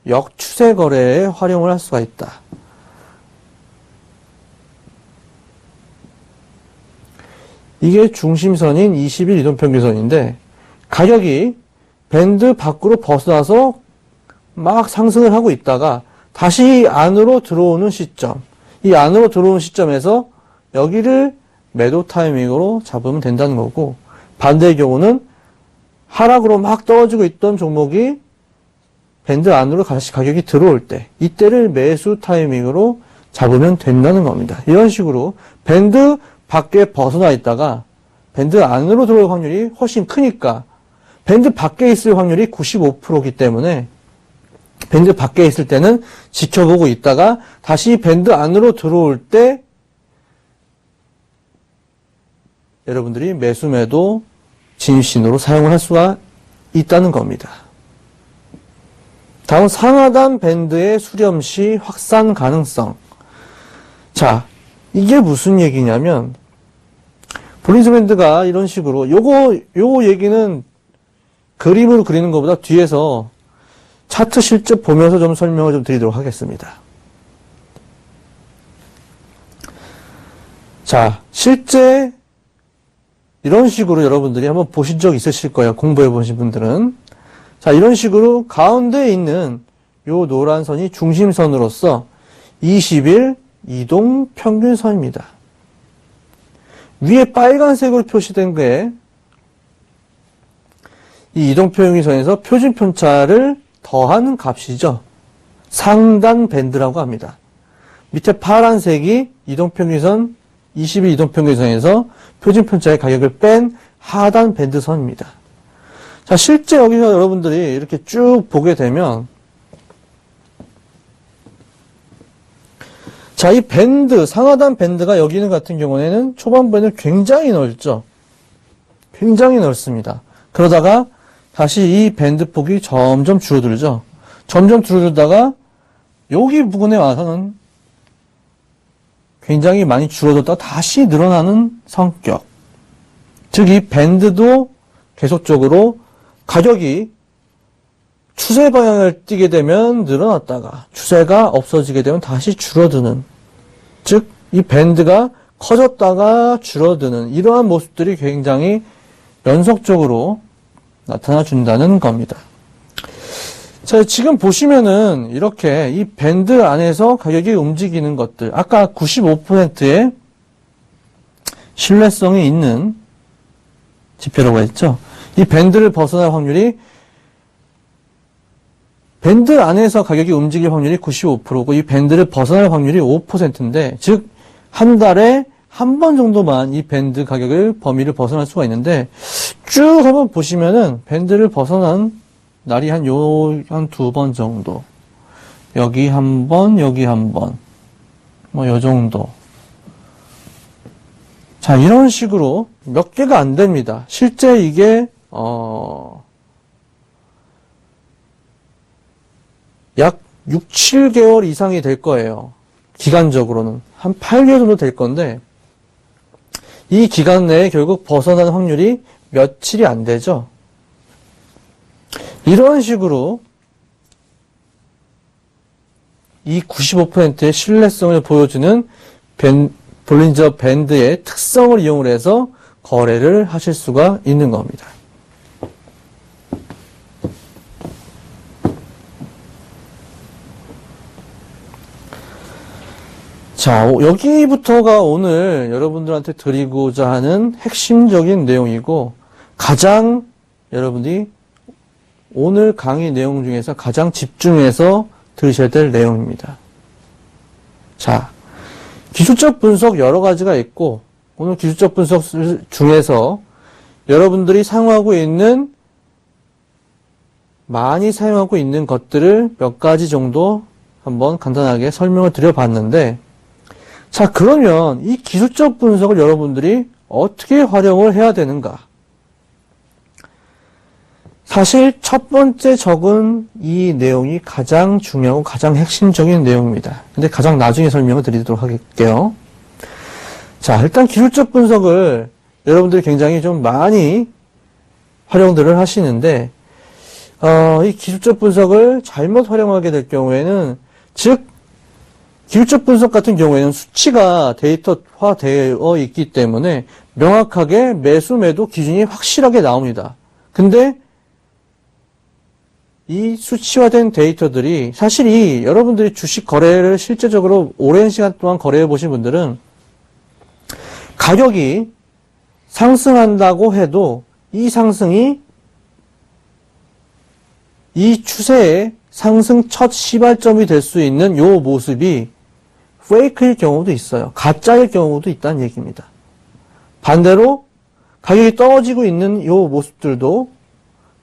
역추세 거래에 활용을 할 수가 있다. 이게 중심선인 20일 이동평균선인데 가격이 밴드 밖으로 벗어나서 막 상승을 하고 있다가 다시 안으로 들어오는 시점, 이 안으로 들어오는 시점에서 여기를 매도 타이밍으로 잡으면 된다는 거고, 반대의 경우는 하락으로 막 떨어지고 있던 종목이 밴드 안으로 다시 가격이 들어올 때, 이때를 매수 타이밍으로 잡으면 된다는 겁니다. 이런 식으로 밴드 밖에 벗어나 있다가 밴드 안으로 들어올 확률이 훨씬 크니까, 밴드 밖에 있을 확률이 95%이기 때문에 밴드 밖에 있을 때는 지켜보고 있다가 다시 밴드 안으로 들어올 때 여러분들이 매수 매도 진입신호로 사용을 할 수가 있다는 겁니다. 다음 상하단 밴드의 수렴시 확산 가능성. 자, 이게 무슨 얘기냐면 볼린저 밴드가 이런 식으로 요거 얘기는 그림으로 그리는 것보다 뒤에서 차트 실제 보면서 좀 설명을 좀 드리도록 하겠습니다. 자, 실제 이런 식으로 여러분들이 한번 보신 적 있으실 거예요. 공부해 보신 분들은. 자, 이런 식으로 가운데 있는 요 노란 선이 중심선으로서 20일 이동 평균선입니다. 위에 빨간색으로 표시된 게 이 이동 평균선에서 표준 편차를 더하는 값이죠. 상단 밴드라고 합니다. 밑에 파란색이 이동평균선, 20일 이동평균선에서 표준 편차의 가격을 뺀 하단 밴드선입니다. 자, 실제 여기서 여러분들이 이렇게 쭉 보게 되면, 자, 이 밴드, 상하단 밴드가 여기는 같은 경우에는 초반부에는 굉장히 넓죠. 굉장히 넓습니다. 그러다가 다시 이 밴드 폭이 점점 줄어들죠. 점점 줄어들다가 여기 부분에 와서는 굉장히 많이 줄어들다가 다시 늘어나는 성격. 즉, 이 밴드도 계속적으로 가격이 추세 방향을 띠게 되면 늘어났다가 추세가 없어지게 되면 다시 줄어드는, 즉, 이 밴드가 커졌다가 줄어드는 이러한 모습들이 굉장히 연속적으로 나타나 준다는 겁니다. 자, 지금 보시면은 이렇게 이 밴드 안에서 가격이 움직이는 것들, 아까 95%의 신뢰성이 있는 지표라고 했죠. 이 밴드를 벗어날 확률이, 밴드 안에서 가격이 움직일 확률이 95%고 이 밴드를 벗어날 확률이 5%인데, 즉 한 달에 한 번 정도만 이 밴드 가격을 범위를 벗어날 수가 있는데, 쭉 한번 보시면은 밴드를 벗어난 날이 한 두 번 정도. 여기 한 번, 여기 한 번. 요 정도. 자, 이런 식으로 몇 개가 안 됩니다. 실제 이게, 약 6, 7개월 이상이 될 거예요. 기간적으로는. 한 8개월 정도 될 건데, 이 기간 내에 결국 벗어나는 확률이 며칠이 안 되죠. 이런 식으로 이 95%의 신뢰성을 보여주는 볼린저 밴드의 특성을 이용을 해서 거래를 하실 수가 있는 겁니다. 자, 여기부터가 오늘 여러분들한테 드리고자 하는 핵심적인 내용이고, 가장 여러분들이 오늘 강의 내용 중에서 가장 집중해서 들으셔야 될 내용입니다. 자, 기술적 분석 여러 가지가 있고, 오늘 기술적 분석 중에서 여러분들이 많이 사용하고 있는 것들을 몇 가지 정도 한번 간단하게 설명을 드려봤는데, 자, 그러면 이 기술적 분석을 여러분들이 어떻게 활용을 해야 되는가? 사실 첫 번째 적은 이 내용이 가장 중요하고 가장 핵심적인 내용입니다. 근데 가장 나중에 설명을 드리도록 할게요. 자, 일단 기술적 분석을 여러분들이 굉장히 좀 많이 활용들을 하시는데, 이 기술적 분석을 잘못 활용하게 될 경우에는, 즉, 기술적 분석 같은 경우에는 수치가 데이터화되어 있기 때문에 명확하게 매수 매도 기준이 확실하게 나옵니다. 근데 이 수치화된 데이터들이 사실 여러분들이 주식 거래를 실제적으로 오랜 시간 동안 거래해 보신 분들은 가격이 상승한다고 해도 이 상승이 이 추세의 상승 첫 시발점이 될 수 있는 요 모습이 페이크일 경우도 있어요. 가짜일 경우도 있다는 얘기입니다. 반대로 가격이 떨어지고 있는 요 모습들도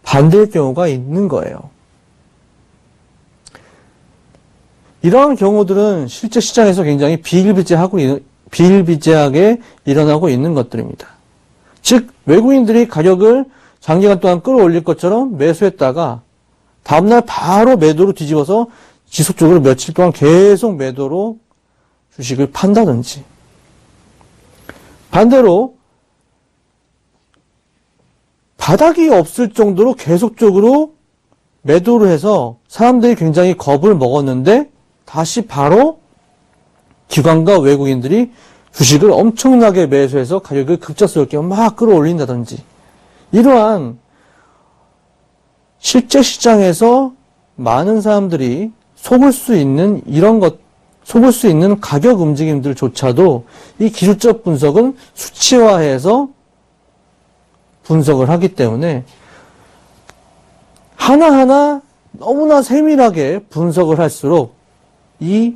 반대일 경우가 있는 거예요. 이러한 경우들은 실제 시장에서 굉장히 비일비재하게 일어나고 있는 것들입니다. 즉 외국인들이 가격을 장기간 동안 끌어올릴 것처럼 매수했다가 다음날 바로 매도로 뒤집어서 지속적으로 며칠 동안 계속 매도로 주식을 판다든지, 반대로 바닥이 없을 정도로 계속적으로 매도를 해서 사람들이 굉장히 겁을 먹었는데 다시 바로 기관과 외국인들이 주식을 엄청나게 매수해서 가격을 급작스럽게 막 끌어올린다든지, 이러한 실제 시장에서 많은 사람들이 속을 수 있는 속을 수 있는 가격 움직임들조차도 이 기술적 분석은 수치화해서 분석을 하기 때문에 하나하나 너무나 세밀하게 분석을 할수록 이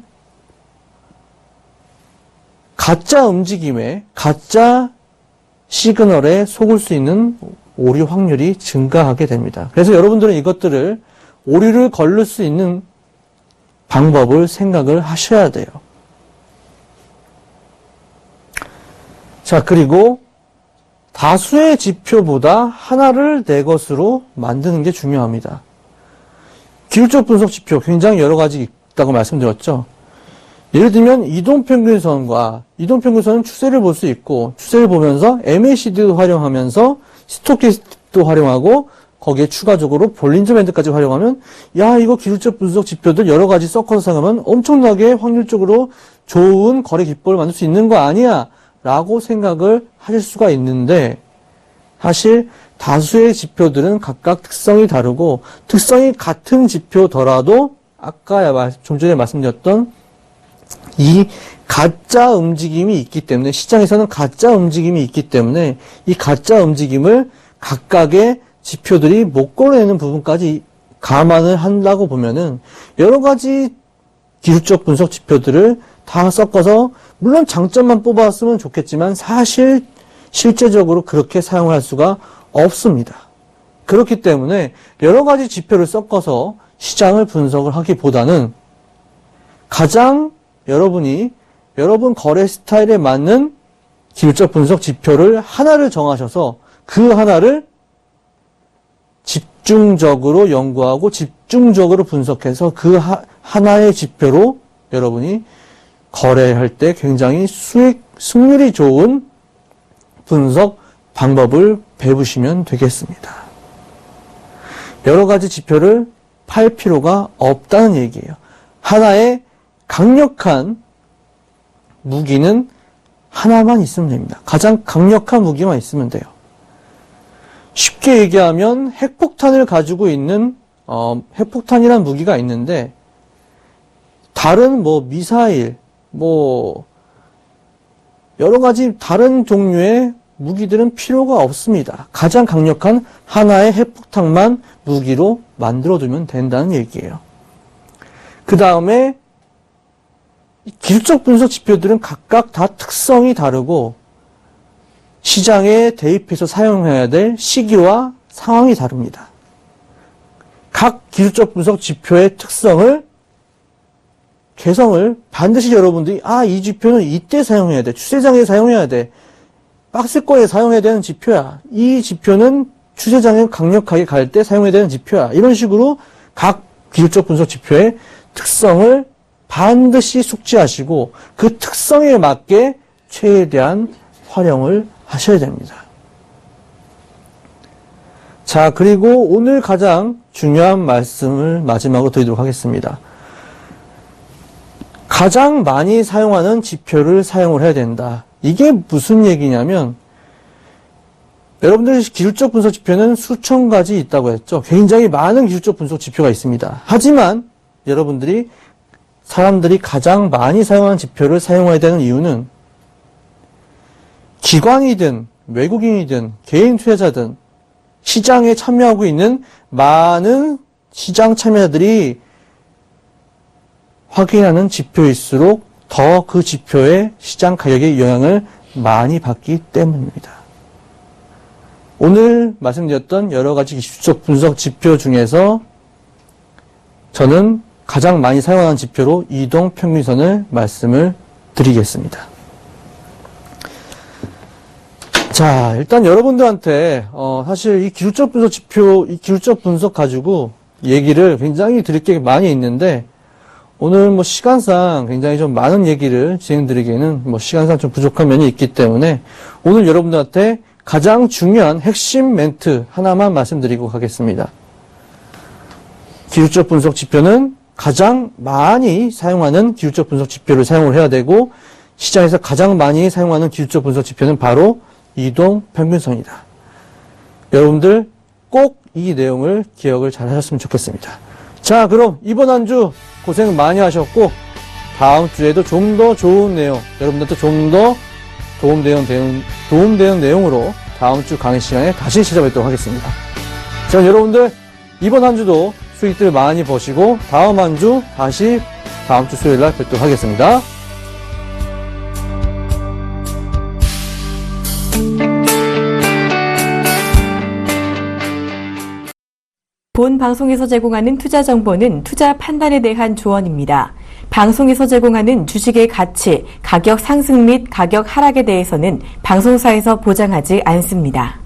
가짜 움직임에, 가짜 시그널에 속을 수 있는 오류 확률이 증가하게 됩니다. 그래서 여러분들은 이것들을 오류를 걸릴 수 있는 방법을 생각을 하셔야 돼요. 자, 그리고 다수의 지표보다 하나를 내 것으로 만드는 게 중요합니다. 기술적 분석 지표 굉장히 여러 가지 있다고 말씀드렸죠. 예를 들면 이동평균선과 이동평균선은 추세를 볼 수 있고, 추세를 보면서 MACD도 활용하면서 스토캐스틱도 활용하고 거기에 추가적으로 볼린저 밴드까지 활용하면 야, 이거 기술적 분석 지표들 여러 가지 섞어서 사용하면 엄청나게 확률적으로 좋은 거래 기법을 만들 수 있는 거 아니야? 라고 생각을 하실 수가 있는데, 사실 다수의 지표들은 각각 특성이 다르고 특성이 같은 지표더라도 아까 좀 전에 말씀드렸던 이 가짜 움직임이 있기 때문에, 시장에서는 가짜 움직임이 있기 때문에 이 가짜 움직임을 각각의 지표들이 못 걸어내는 부분까지 감안을 한다고 보면은 여러 가지 기술적 분석 지표들을 다 섞어서 물론 장점만 뽑았으면 좋겠지만 사실 실제적으로 그렇게 사용을 할 수가 없습니다. 그렇기 때문에 여러 가지 지표를 섞어서 시장을 분석을 하기보다는 가장 여러분 거래 스타일에 맞는 기술적 분석 지표를 하나를 정하셔서 그 하나를 집중적으로 연구하고 집중적으로 분석해서 그 하나의 지표로 여러분이 거래할 때 굉장히 승률이 좋은 분석 방법을 배우시면 되겠습니다. 여러 가지 지표를 팔 필요가 없다는 얘기예요. 하나의 강력한 무기는 하나만 있으면 됩니다. 가장 강력한 무기만 있으면 돼요. 쉽게 얘기하면 핵폭탄을 가지고 있는 핵폭탄이라는 무기가 있는데 다른 미사일 여러 가지 다른 종류의 무기들은 필요가 없습니다. 가장 강력한 하나의 핵폭탄만 무기로 만들어두면 된다는 얘기예요. 그 다음에 기술적 분석 지표들은 각각 다 특성이 다르고 시장에 대입해서 사용해야 될 시기와 상황이 다릅니다. 각 기술적 분석 지표의 개성을 반드시 여러분들이 이 지표는 이때 사용해야 돼. 추세장에 사용해야 돼. 박스권에 사용해야 되는 지표야. 이 지표는 추세장에 강력하게 갈 때 사용해야 되는 지표야. 이런 식으로 각 기술적 분석 지표의 특성을 반드시 숙지하시고 그 특성에 맞게 최대한 활용을 하셔야 됩니다. 자, 그리고 오늘 가장 중요한 말씀을 마지막으로 드리도록 하겠습니다. 가장 많이 사용하는 지표를 사용을 해야 된다. 이게 무슨 얘기냐면 여러분들 기술적 분석 지표는 수천 가지 있다고 했죠. 굉장히 많은 기술적 분석 지표가 있습니다. 하지만 사람들이 가장 많이 사용하는 지표를 사용해야 되는 이유는 기관이든 외국인이든 개인 투자자든 시장에 참여하고 있는 많은 시장 참여자들이 확인하는 지표일수록 더 그 지표의 시장 가격의 영향을 많이 받기 때문입니다. 오늘 말씀드렸던 여러 가지 기술적 분석 지표 중에서 저는 가장 많이 사용하는 지표로 이동평균선을 말씀을 드리겠습니다. 자, 일단 여러분들한테 사실 이 기술적 분석 지표, 이 기술적 분석 가지고 얘기를 굉장히 드릴 게 많이 있는데 오늘 뭐 시간상 굉장히 좀 많은 얘기를 진행드리기에는 뭐 시간상 좀 부족한 면이 있기 때문에 오늘 여러분들한테 가장 중요한 핵심 멘트 하나만 말씀드리고 가겠습니다. 기술적 분석 지표는 가장 많이 사용하는 기술적 분석 지표를 사용을 해야 되고 시장에서 가장 많이 사용하는 기술적 분석 지표는 바로 이동평균선이다. 여러분들 꼭 이 내용을 기억을 잘 하셨으면 좋겠습니다. 자, 그럼 이번 한 주 고생 많이 하셨고 다음 주에도 좀 더 좋은 내용, 여러분들도 좀 더 도움되는 내용으로 다음 주 강의 시간에 다시 찾아뵙도록 하겠습니다. 자, 여러분들 이번 한 주도 수익들 많이 버시고 다음 한 주 다시 다음 주 수요일 날 뵙도록 하겠습니다. 본 방송에서 제공하는 투자 정보는 투자 판단에 대한 조언입니다. 방송에서 제공하는 주식의 가치, 가격 상승 및 가격 하락에 대해서는 방송사에서 보장하지 않습니다.